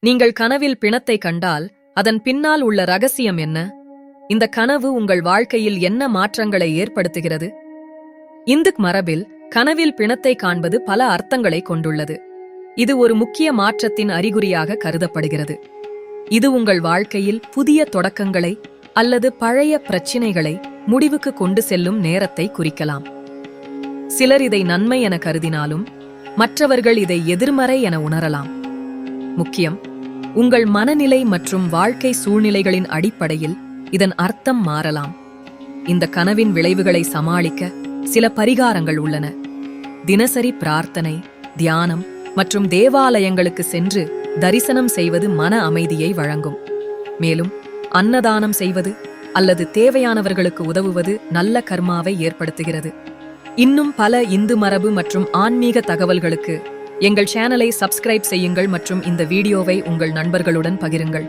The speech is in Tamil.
நீங்கள் கனவில் பிணத்தை கண்டால் அதன் பின்னால் உள்ள ரகசியம் என்ன? இந்த கனவு உங்கள் வாழ்க்கையில் என்ன மாற்றங்களை ஏற்படுத்துகிறது? இந்துக் மரபில் கனவில் பிணத்தை காண்பது பல அர்த்தங்களை கொண்டுள்ளது. இது ஒரு முக்கிய மாற்றத்தின் அறிகுறியாக கருதப்படுகிறது. இது உங்கள் வாழ்க்கையில் புதிய தொடக்கங்களை அல்லது பழைய பிரச்சினைகளை முடிவுக்கு கொண்டு செல்லும் நேரத்தை குறிக்கலாம். சிலர் இதை நன்மை என கருதினாலும் மற்றவர்கள் இதை எதிர்மறை என உணரலாம். முக்கியம், உங்கள் மனநிலை மற்றும் வாழ்க்கை சூழ்நிலைகளின் அடிப்படையில் இதன் அர்த்தம் மாறலாம். இந்த கனவின் விளைவுகளை சமாளிக்க சில பரிகாரங்கள் உள்ளன. தினசரி பிரார்த்தனை, தியானம் மற்றும் தேவாலயங்களுக்கு சென்று தரிசனம் செய்வது மன அமைதியை வழங்கும். மேலும் அன்னதானம் செய்வது அல்லது தேவையானவர்களுக்கு உதவுவது நல்ல கர்மாவை ஏற்படுத்துகிறது. இன்னும் பல இந்து மரபு மற்றும் ஆன்மீக தகவல்களுக்கு எங்கள் சேனலை சப்ஸ்கிரைப் செய்யுங்கள் மற்றும் இந்த வீடியோவை உங்கள் நண்பர்களுடன் பகிருங்கள்.